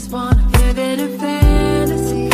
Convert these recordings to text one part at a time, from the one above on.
just wanna live in a fantasy.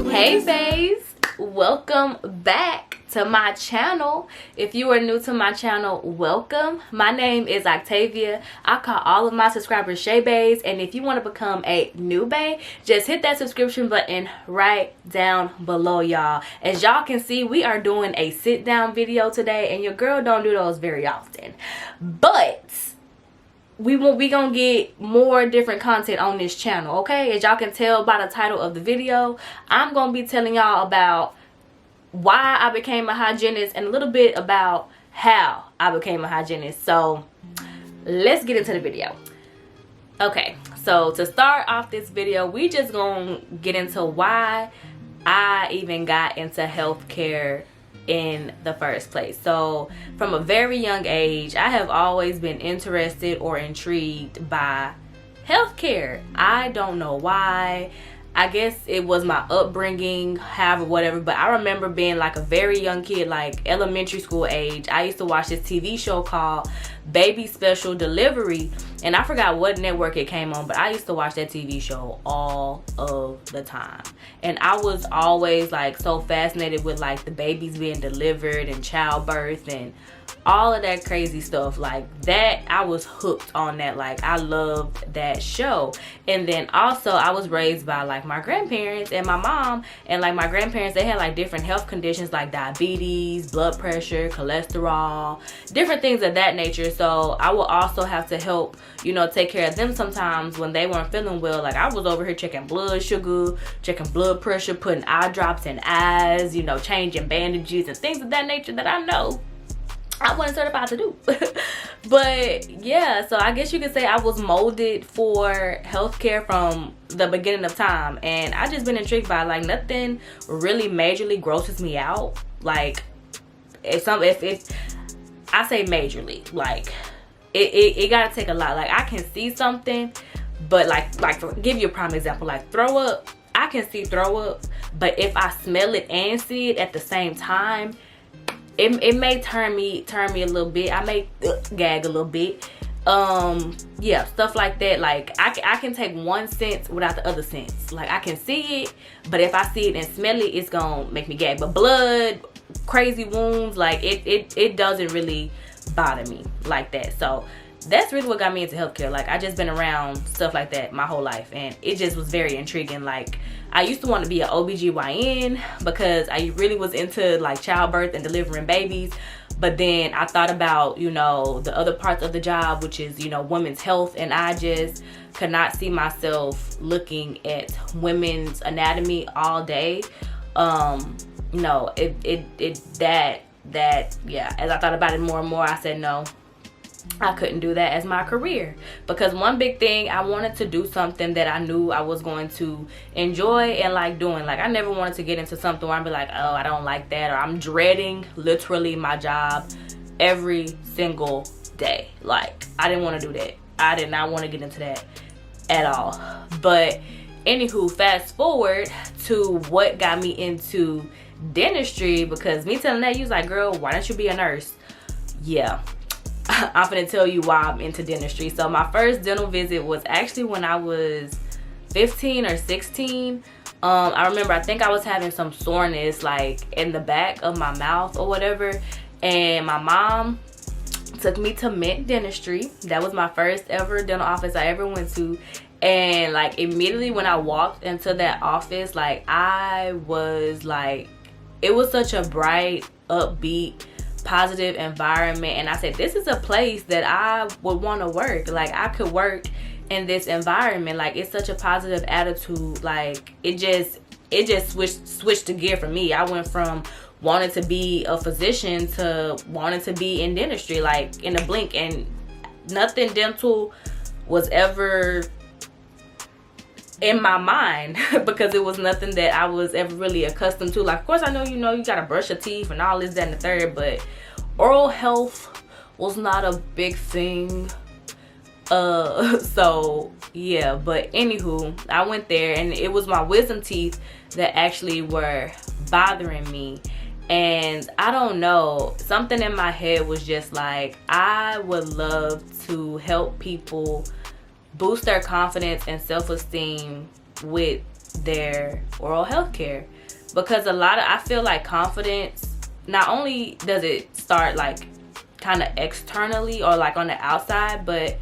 Hey Baes, welcome back to my channel. If you are new to my channel, welcome. My name is Octavia. I call all of my subscribers Shay Baes, and if you want to become a new Bae, just hit that subscription button right down below, y'all. As y'all can see, we are doing a sit down video today, and your girl don't do those very often, but we gonna get more different content on this channel, okay? As y'all can tell by the title of the video, I'm gonna be telling y'all about why I became a hygienist and a little bit about how I became a hygienist. So let's get into the video. Okay, so to start off this video, we just gonna get into why I even got into healthcare in the first place. So from a very young age, I have always been interested or intrigued by healthcare. I don't know why. I guess it was my upbringing, however, whatever. But I remember being like a very young kid, like elementary school age. I used to watch this TV show called Baby Special Delivery. And I forgot what network it came on, but I used to watch that TV show all of the time. And I was always like so fascinated with like the babies being delivered and childbirth and all of that crazy stuff like that. I was hooked on that. Like I loved that show. And then also I was raised by like my grandparents and my mom, and like my grandparents, they had like different health conditions like diabetes, blood pressure, cholesterol, different things of that nature. So I would also have to help, you know, take care of them sometimes when they weren't feeling well. Like I was over here checking blood sugar, checking blood pressure, putting eye drops in eyes, you know, changing bandages and things of that nature that I know I wasn't certified to do. But yeah, so I guess you could say I was molded for healthcare from the beginning of time. And I just been intrigued by like nothing really majorly grosses me out. Like if I say majorly, like it gotta take a lot. Like I can see something, but like give you a prime example, like throw up. I can see throw up, but if I smell it and see it at the same time, it may turn me a little bit. I may gag a little bit. Yeah, stuff like that. Like I can take one sense without the other sense. Like I can see it, but if I see it and smell it, it's gonna make me gag. But blood, crazy wounds, like it doesn't really bother me like that. So that's really what got me into healthcare. Like I just been around stuff like that my whole life, and it just was very intriguing. Like I used to want to be an OBGYN because I really was into like childbirth and delivering babies. But then I thought about, you know, the other parts of the job, which is, you know, women's health, and I just could not see myself looking at women's anatomy all day. No, yeah, as I thought about it more and more, I said no, I couldn't do that as my career. Because one big thing, I wanted to do something that I knew I was going to enjoy and like doing. Like I never wanted to get into something where I'd be like, oh, I don't like that, or I'm dreading literally my job every single day. Like I didn't want to do that. I did not want to get into that at all. But anywho, fast forward to what got me into dentistry, because me telling that, you was like, girl, why don't you be a nurse? Yeah, I'm gonna tell you why I'm into dentistry. So my first dental visit was actually when I was 15 or 16. I remember, I think I was having some soreness like in the back of my mouth or whatever, and my mom took me to Mint Dentistry. That was my first ever dental office I ever went to. And like immediately when I walked into that office, like I was like, it was such a bright, upbeat, positive environment, and I said, this is a place that I would want to work. Like I could work in this environment. Like it's such a positive attitude. Like it just switched the gear for me. I went from wanting to be a physician to wanting to be in dentistry, like in a blink. And nothing dental was ever in my mind because it was nothing that I was ever really accustomed to. Like of course I know, you know, you gotta brush your teeth and all this, that, and the third, but oral health was not a big thing. So yeah, but anywho, I went there, and it was my wisdom teeth that actually were bothering me. And I don't know, something in my head was just like, I would love to help people boost their confidence and self-esteem with their oral health care. Because I feel like confidence, not only does it start like kind of externally or like on the outside, but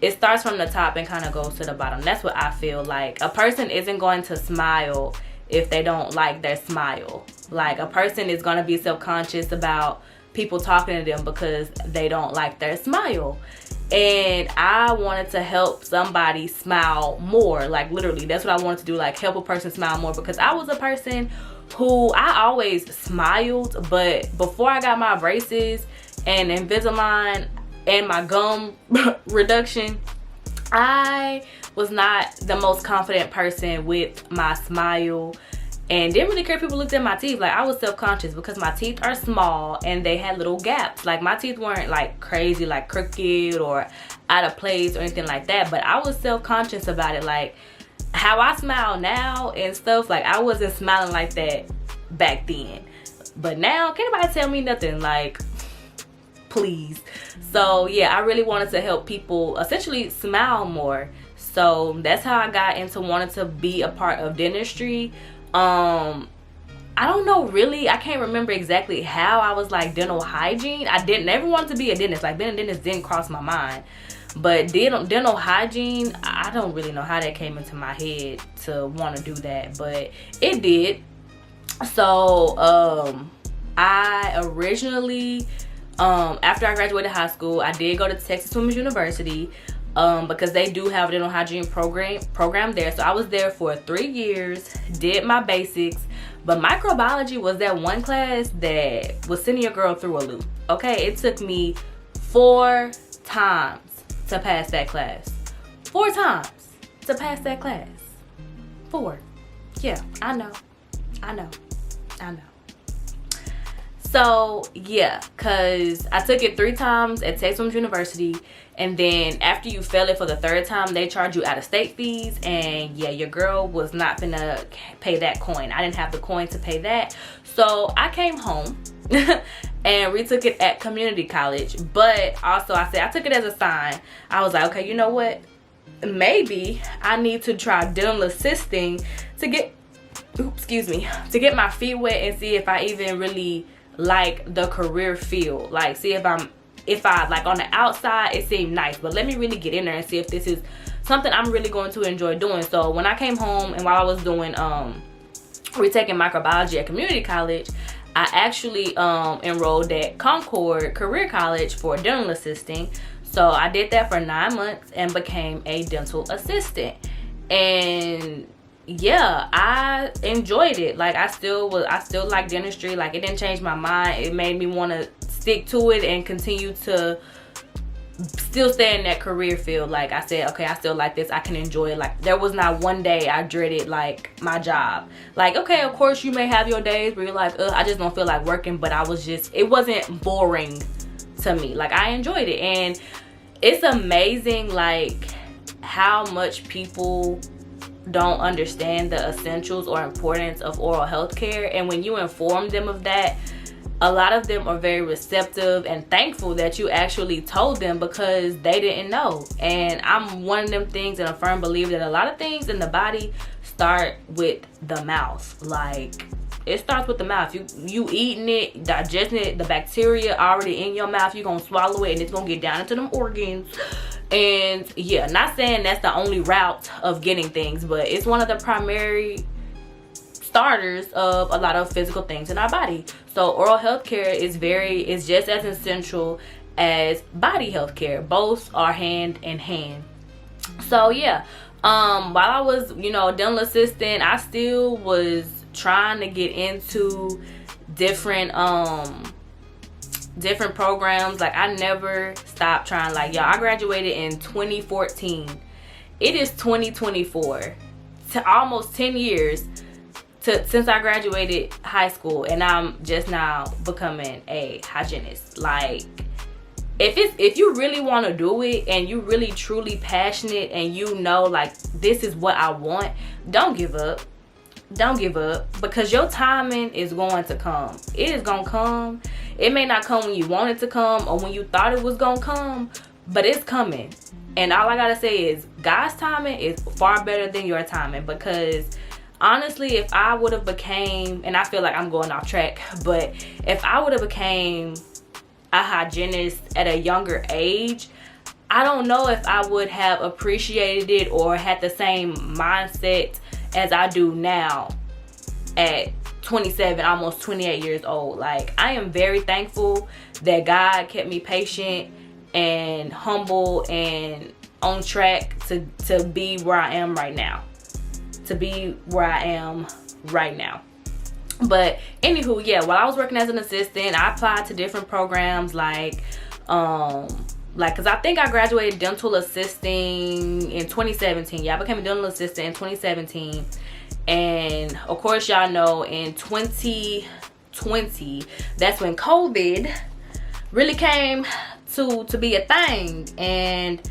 it starts from the top and kind of goes to the bottom. That's what I feel like. A person isn't going to smile if they don't like their smile. Like, a person is going to be self-conscious about people talking to them because they don't like their smile. And I wanted to help somebody smile more. Like, literally, that's what I wanted to do. Like, help a person smile more, because I was a person who I always smiled, but before I got my braces and Invisalign and my gum reduction, I was not the most confident person with my smile, and didn't really care if people looked at my teeth. Like, I was self-conscious because my teeth are small and they had little gaps. Like, my teeth weren't like crazy, like crooked or out of place or anything like that, but I was self-conscious about it. Like, how I smile now and stuff, like, I wasn't smiling like that back then, but now can't nobody tell me nothing. Like, please. So yeah, I really wanted to help people essentially smile more. So that's how I got into wanting to be a part of dentistry. I don't know, really, I can't remember exactly how I was like dental hygiene. I didn't ever want to be a dentist. Like, being a dentist didn't cross my mind. But dental hygiene, I don't really know how that came into my head to want to do that, but it did. So I originally, after I graduated high school, I did go to Texas Women's University, because they do have a dental hygiene program there. So I was there for 3 years, did my basics, but microbiology was that one class that was sending your girl through a loop. Okay, it took me 4 times to pass that class. 4 times to pass that class. 4. Yeah, I know. So yeah, cause I took it 3 times at Texas Women's University, and then after you fail it for the 3rd time, they charge you out-of-state fees, and yeah, your girl was not gonna pay that coin. I didn't have the coin to pay that, so I came home and retook it at community college. But also, I took it as a sign. I was like, okay, you know what? Maybe I need to try dental assisting to get, to get my feet wet and see if I even really like the career field. Like, see if I like, on the outside it seemed nice, but let me really get in there and see if this is something I'm really going to enjoy doing. So when I came home and while I was doing retaking microbiology at community college, I actually enrolled at Concord Career College for dental assisting. So I did that for 9 months and became a dental assistant. And yeah, I enjoyed it. Like, I still like dentistry. Like, it didn't change my mind. It made me want to stick to it and continue to still stay in that career field. Like, I said, okay, I still like this. I can enjoy it. Like, there was not one day I dreaded like my job. Like, okay, of course you may have your days where you're like, I just don't feel like working, but it wasn't boring to me. Like, I enjoyed it. And it's amazing, like, how much people don't understand the essentials or importance of oral health care. And when you inform them of that, a lot of them are very receptive and thankful that you actually told them, because they didn't know. And I'm one of them things and a firm believer that a lot of things in the body start with the mouth. Like, it starts with the mouth. You eating it, digesting it, the bacteria already in your mouth, you're gonna swallow it and it's gonna get down into them organs. And yeah, not saying that's the only route of getting things, but it's one of the primary starters of a lot of physical things in our body. So oral health care is just as essential as body health care. Both are hand in hand. So yeah, while I was, dental assistant, I still was trying to get into different programs. Like, I never stopped trying. Like, y'all, I graduated in 2014. It is 2024, almost 10 years since I graduated high school, and I'm just now becoming a hygienist. Like, if you really want to do it and you really truly passionate and like, this is what I want, don't give up. Because your timing is going to come. It is going to come. It may not come when you want it to come or when you thought it was going to come, but it's coming. And all I gotta say is God's timing is far better than your timing, because honestly, if I would have became, and I feel like I'm going off track, but if I would have became a hygienist at a younger age, I don't know if I would have appreciated it or had the same mindset as I do now at 27, almost 28 years old. Like, I am very thankful that God kept me patient and humble and on track to be where I am right now. But anywho, yeah, while I was working as an assistant, I applied to different programs like because I think I graduated dental assisting in 2017. Yeah, I became a dental assistant in 2017. And of course, y'all know in 2020, that's when COVID really came to be a thing. And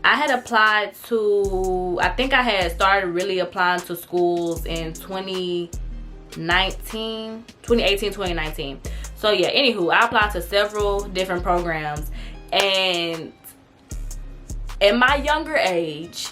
I had applied to, I think I had started really applying to schools in 2018, 2019. So yeah, anywho, I applied to several different programs. And in my younger age,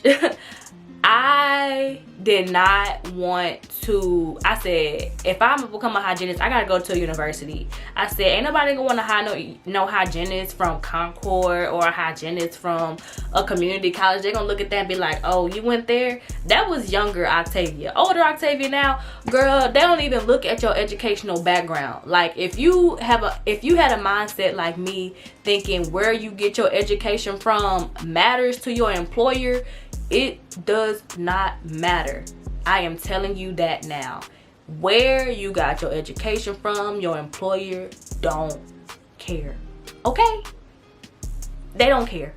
I did not want to. I said, if I'm gonna become a hygienist, I gotta go to a university. I said, ain't nobody gonna want to hire no hygienist from Concord or a hygienist from a community college. They're gonna look at that and be like, oh, you went there? That was younger Octavia. Older Octavia now, girl, they don't even look at your educational background. Like, if you had a mindset like me, thinking where you get your education from matters to your employer, it does not matter. I am telling you that now. Where you got your education from, your employer don't care. Okay? They don't care.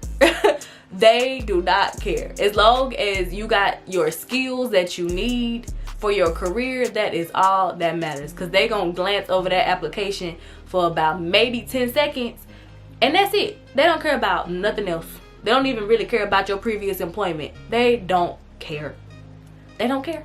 They do not care. As long as you got your skills that you need for your career, that is all that matters. Because they gonna glance over that application for about maybe 10 seconds. And that's it. They don't care about nothing else. They don't even really care about your previous employment. They don't care. They don't care.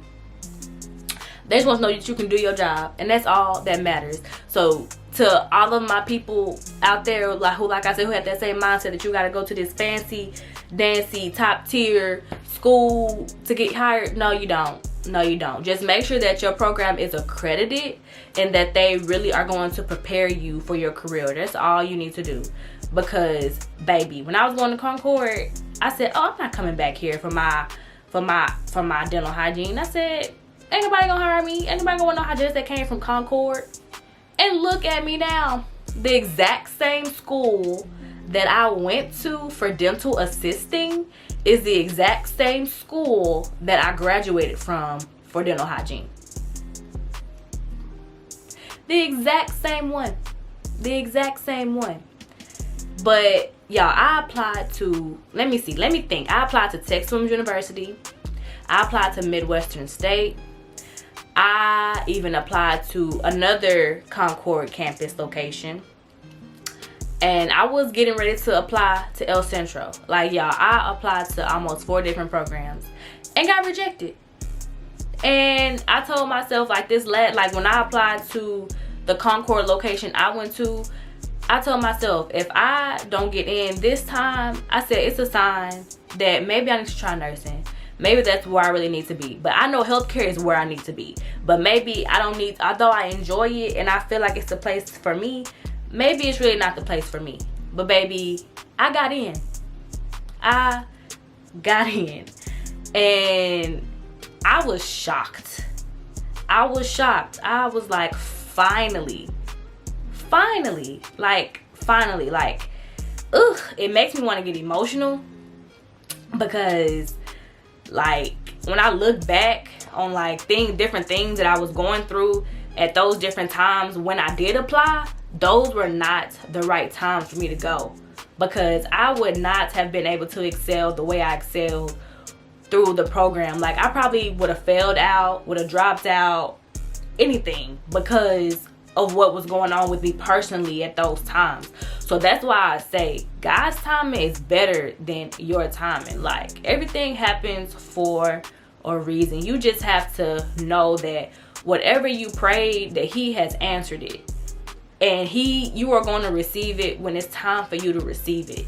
They just want to know that you can do your job, and that's all that matters. So to all of my people out there, like I said, who had that same mindset that you got to go to this fancy, dancy, top tier school to get hired, no, you don't. No, you don't. Just make sure that your program is accredited and that they really are going to prepare you for your career. That's all you need to do. Because, baby, when I was going to Concord, I said, oh, I'm not coming back here for my dental hygiene. I said, ain't nobody gonna hire me. Ain't nobody gonna want no hygienist that came from Concord. And look at me now. The exact same school that I went to for dental assisting is the exact same school that I graduated from for dental hygiene. The exact same one. The exact same one. But y'all, I applied to, let me think. I applied to Texas University. I applied to Midwestern State. I even applied to another Concord campus location. And I was getting ready to apply to El Centro. Like, y'all, I applied to almost 4 different programs and got rejected. And I told myself, like, when I applied to the Concord location I went to, I told myself, if I don't get in this time, I said it's a sign that maybe I need to try nursing. Maybe that's where I really need to be. But I know healthcare is where I need to be. But maybe I don't need, although I enjoy it and I feel like it's the place for me, maybe it's really not the place for me. But baby, I got in. I got in. And I was shocked. I was like, finally, it makes me want to get emotional, because like when I look back on like different things that I was going through at those different times when I did apply, those were not the right times for me to go, because I would not have been able to excel the way I excelled through the program. Like, I probably would have failed out, would have dropped out, anything, because of what was going on with me personally at those times. So that's why I say God's timing is better than your timing. Like, everything happens for a reason. You just have to know that whatever you prayed, that He has answered it, and you are going to receive it when it's time for you to receive it.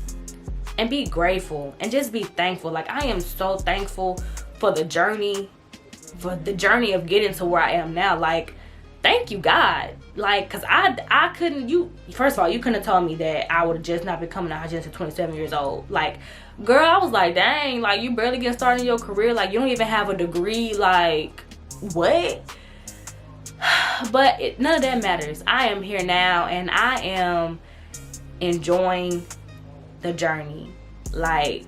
and be grateful and just be thankful. Like, I am so thankful for the journey of getting to where I am now. Like, thank you, God. Like, cause I couldn't, first of all, you couldn't have told me that I would have just not becoming a hygienist at 27 years old. Like, girl, I was like, dang, like, you barely getting started in your career. Like, you don't even have a degree. Like, what? But none of that matters. I am here now, and I am enjoying the journey. Like,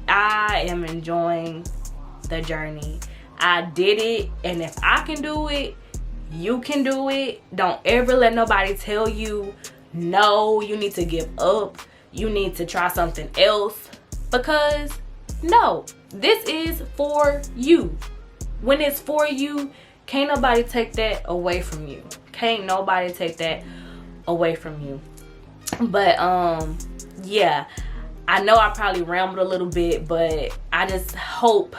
I am enjoying the journey. I did it, and if I can do it, you can do it. Don't ever let nobody tell you, no, you need to give up. You need to try something else. Because, no, this is for you. When it's for you, can't nobody take that away from you. Can't nobody take that away from you. But, yeah. I know I probably rambled a little bit, but I just hope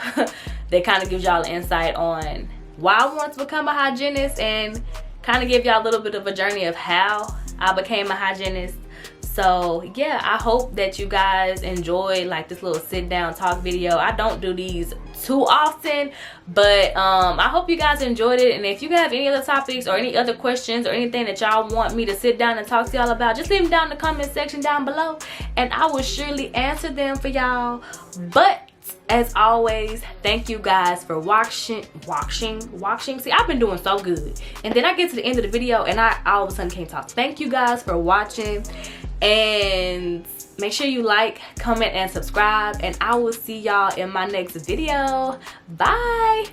that kind of gives y'all an insight on why I wanted to become a hygienist, and kind of give y'all a little bit of a journey of how I became a hygienist. So yeah, I hope that you guys enjoyed like this little sit down talk video. I don't do these too often, but I hope you guys enjoyed it. And if you have any other topics or any other questions or anything that y'all want me to sit down and talk to y'all about, just leave them down in the comment section down below, and I will surely answer them for y'all. But as always, thank you guys for watching. See, I've been doing so good, and then I get to the end of the video and I all of a sudden can't talk. Thank you guys for watching, and make sure you like, comment, and subscribe, and I will see y'all in my next video. Bye.